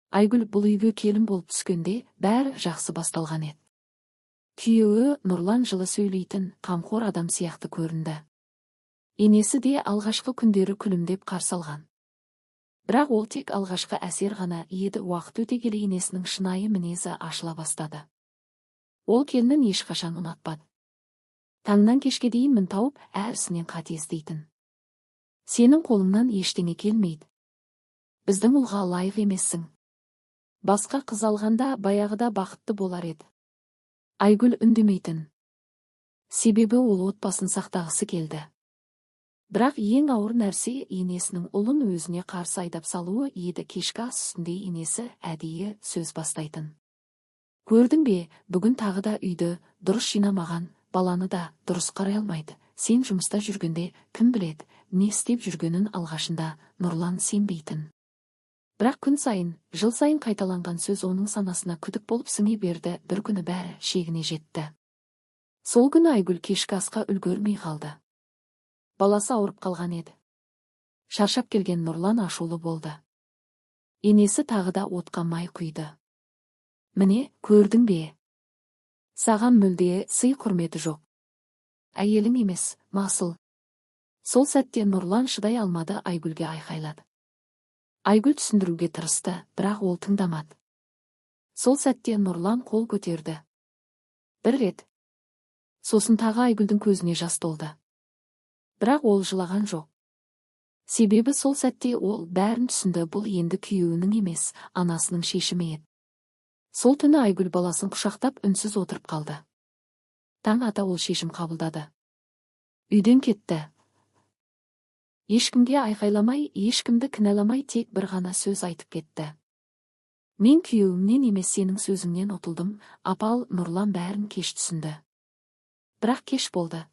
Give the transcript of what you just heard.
Айгүл бұл үйге келін болып түскенде бәрі жақсы басталған еді. Күйеуі Нұрлан жылы сөйлейтін, қамқор адам сияқты көрінді. Енесі де алғашқы күндері күлімдеп қарсы алған. Бірақ ол тек алғашқы әсер ғана еді, уақыт өте келе енесінің шынайы мінезі ашыла бастады. Ол келінін ешқашан ұнатпады. Таңнан кешке дейін мін тауып, әр ісінен қатез дейтін. Сенің қолыңнан ештеңе келмейді. Біздің ұлға лайық емессің. Басқа қыз алғанда баяғыда бақытты болар еді. Айгүл үндемейтін. Себебі ол отбасын сақтағысы келді. Бірақ ең ауыр нәрсе енесінің ұлын өзіне қарсы айдап салуы еді. Кешкі ас үстінде енесі әдейі сөз бастайтын. Көрдің бе, бүгін тағы да үйді дұрыс жинамаған, баланы да дұрыс қарай алмайды. Сен жұмыста жүргенде кім біледі, не істеп жүргенін. Алғашында Нұрлан сенбейтін. Бірақ күн сайын, жыл сайын қайталанған сөз оның санасына күдік болып сіңе берді. Бір күні бәрі шегіне жетті. Сол күні Айгүл кешкі асқа үлгермей қалды. Баласы ауырып қалған еді. Шаршап келген Нұрлан ашулы болды. Енесі тағы да отқа май құйды. Міне, көрдің бе? Саған мүлде сый құрметі жоқ. Әйелің емес, масыл. Сол сәтте Нұрлан шыдай алмады, Айгүлге айқайлады. Айгүл түсіндіруге тырысты, бірақ ол тыңдамады. Сол сәтте Нұрлан қол көтерді. Бір рет. Сосын тағы Айгүлдің көзіне жас толды. Бірақ ол жылаған жоқ. Себебі сол сәтте ол бәрін түсінді, бұл енді күйеуінің емес, анасының шешімі еді. Сол түні Айгүл баласын құшақтап үнсіз отырып қалды. Таң ата ол шешім қабылдады. Үйден кетті. Ешкімге айқайламай, ешкімді кінәламай, тек бір ғана сөз айтып кетті. Мен күйеуімнен емес, сенің сөзіңнен ұтылдым. Апал Нұрлан бәрін кеш түсінді. Бірақ кеш болды.